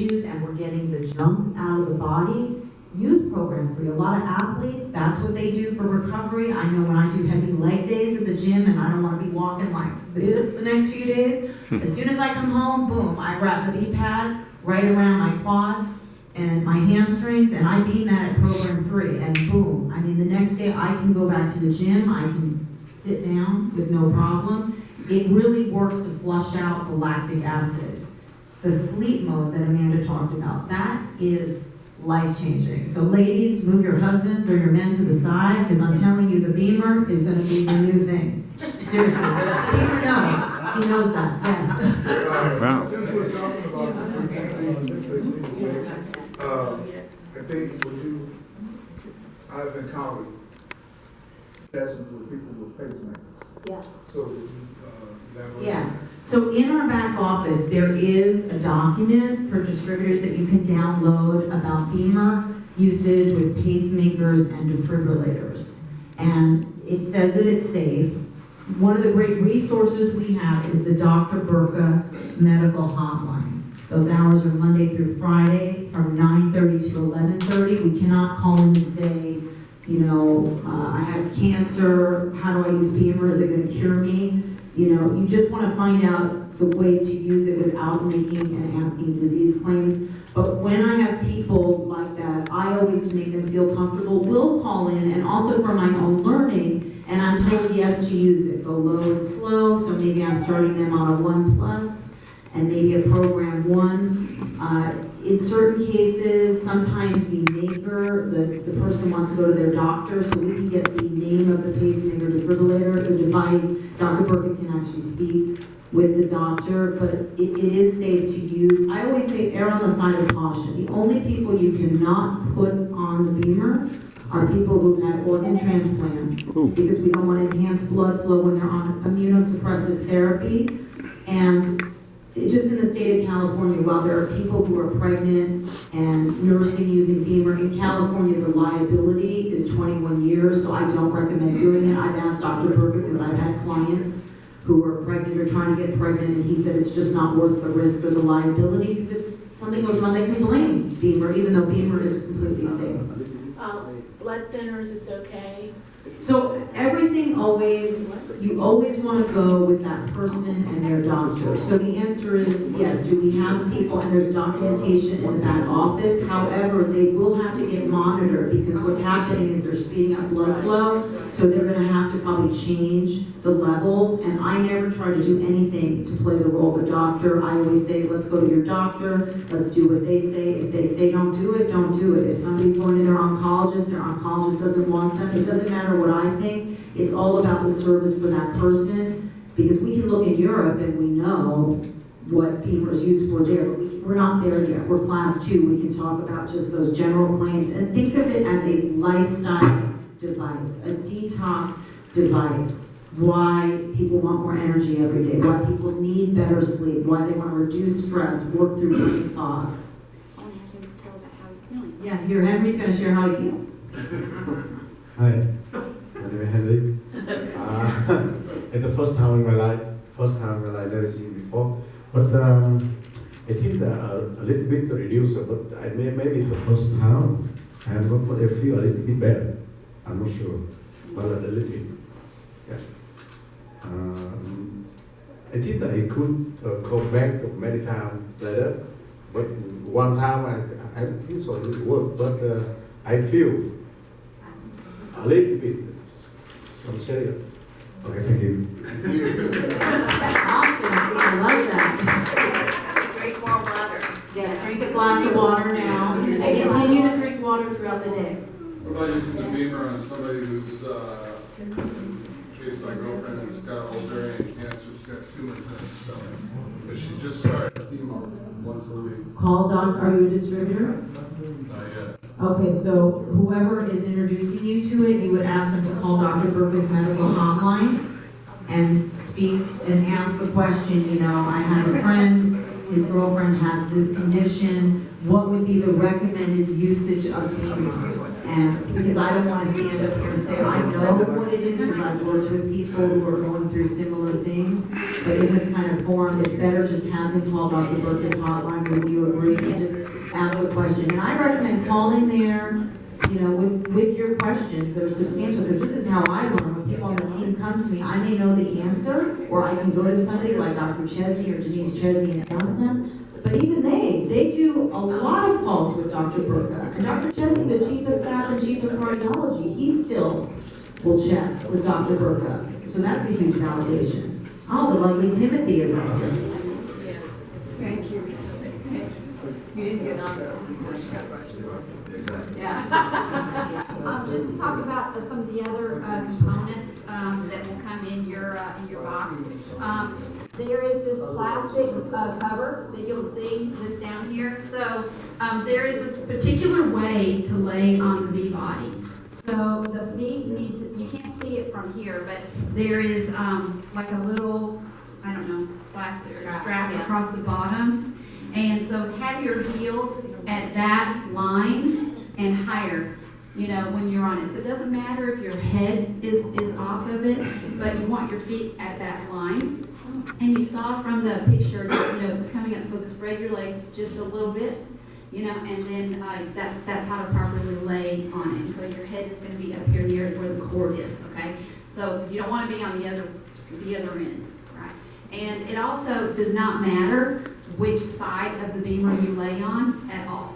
issues and we're getting the junk out of the body, use program 3. A lot of athletes, that's what they do for recovery. I know when I do heavy leg days at the gym and I don't want to be walking like this the next few days, as soon as I come home, boom, I wrap the B-pad right around my quads and my hamstrings, and I beam that at program 3, and boom, I mean, the next day I can go back to the gym, I can sit down with no problem. It really works to flush out the lactic acid. The sleep mode that Amanda talked about, that is life-changing. So ladies, move your husbands or your men to the side, because I'm telling you, the BEMER is going to be the new thing. Seriously, Peter knows. He knows that, yes. Wow. Since we're talking about the frequency and this thing, I think I've encountered sessions with people with pacemakers. Yeah. So would you elaborate? Yes. So in our back office, there is a document for distributors that you can download about BEMER usage with pacemakers and defibrillators. And it says that it's safe. One of the great resources we have is the Dr. Burka Medical Hotline. Those hours are Monday through Friday from 9:30 to 11:30. We cannot call in and say, you know, I have cancer, how do I use BEMER, is it going to cure me? You know, you just want to find out the way to use it without making and asking disease claims. But when I have people like that, I always, to make them feel comfortable, will call in, and also for my own learning, and I'm told yes to use it. Go low and slow, so maybe I'm starting them on a 1+, and maybe a program 1. In certain cases, sometimes the maker, the person wants to go to their doctor, so we can get the name of the pacemaker defibrillator, the device. Dr. Burka can actually speak with the doctor, but it is safe to use. I always say err on the side of caution. The only people you cannot put on the BEMER are people who've had organ transplants, because we don't want to enhance blood flow when they're on immunosuppressive therapy. And just in the state of California, while there are people who are pregnant and nursing using BEMER, in California the liability is 21 years, so I don't recommend doing it. I've asked Dr. Burka, because I've had clients who are pregnant or trying to get pregnant, and he said it's just not worth the risk or the liability, because if something goes wrong, they can blame BEMER, even though BEMER is completely safe. Blood thinners, it's okay. So everything always, you always want to go with that person and their doctor. So the answer is yes, do we have people, and there's documentation in the back office. However, they will have to get monitored, because what's happening is they're speeding up blood flow, so they're going to have to probably change the levels. And I never try to do anything to play the role of a doctor. I always say, let's go to your doctor, let's do what they say. If they say don't do it, don't do it. If somebody's going to their oncologist doesn't want them, it doesn't matter what I think. It's all about the service for that person, because we can look in Europe and we know what BEMER is used for there, but we're not there yet. We're class 2. We can talk about just those general claims and think of it as a lifestyle device, a detox device. Why people want more energy every day, why people need better sleep, why they want to reduce stress, work through brain fog. I want to have him tell about how he's feeling. Yeah, here, Henry's going to share how he feels. Hi, my name is Henry. It's the first time in my life, never seen before. But I think a little bit reduced, but maybe the first time, and but I feel a little bit better. I'm not sure, but a little bit. Yeah. I think that I could go back many times later, but one time I think so it worked, but I feel a little bit some serious. Okay, thank you. Awesome, see, I love that. Drink more water. Yes, drink a glass of water now, and continue to drink water throughout the day. What about using the BEMER on somebody who's, my girlfriend has got ovarian cancer, she's got tumors in her stomach, but she just started chemo once a week. Call doc, are you a distributor? Not yet. Okay, so whoever is introducing you to it, you would ask them to call Dr. Burka's medical hotline and speak and ask the question, you know, I have a friend, his girlfriend has this condition, what would be the recommended usage of BEMER? And because I don't want to stand up here and say, I know what it is, because I've worked with people who are going through similar things. But in this kind of forum, it's better just have him call Dr. Burkus hotline, would you agree? And just ask the question. And I recommend calling there, you know, with your questions that are substantial, because this is how I learn. When people on the team come to me, I may know the answer, or I can go to somebody like Dr. Chesney or Denise Chesney and ask them. But even they do a lot of calls with Dr. Burka. And Dr. Chesney, the chief of staff and chief of cardiology, he still will check with Dr. Burka. So that's a huge validation. Oh, the lovely Timothy is up here. Thank you. You didn't get on. Yeah. Just to talk about some of the other components that will come in your box. There is this plastic cover that you'll see that's down here. So there is this particular way to lay on the V-body. So the feet need to, you can't see it from here, but there is like a little, I don't know, plastic strap across the bottom. And so have your heels at that line and higher, you know, when you're on it. So it doesn't matter if your head is off of it, but you want your feet at that line. And you saw from the picture that, you know, it's coming up, so spread your legs just a little bit, you know, and then that's how to properly lay on it. And so your head is going to be up here near where the cord is, okay? So you don't want to be on the other end, right? And it also does not matter which side of the BEMER you lay on at all.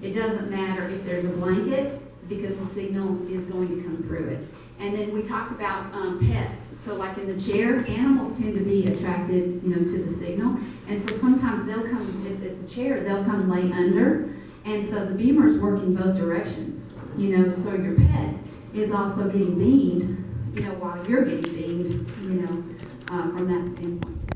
It doesn't matter if there's a blanket, because the signal is going to come through it. And then we talked about pets. So like in the chair, animals tend to be attracted, you know, to the signal. And so sometimes they'll come, if it's a chair, they'll come lay under. And so the BEMER is working both directions, you know, so your pet is also getting beamed, you know, while you're getting beamed, you know, from that standpoint.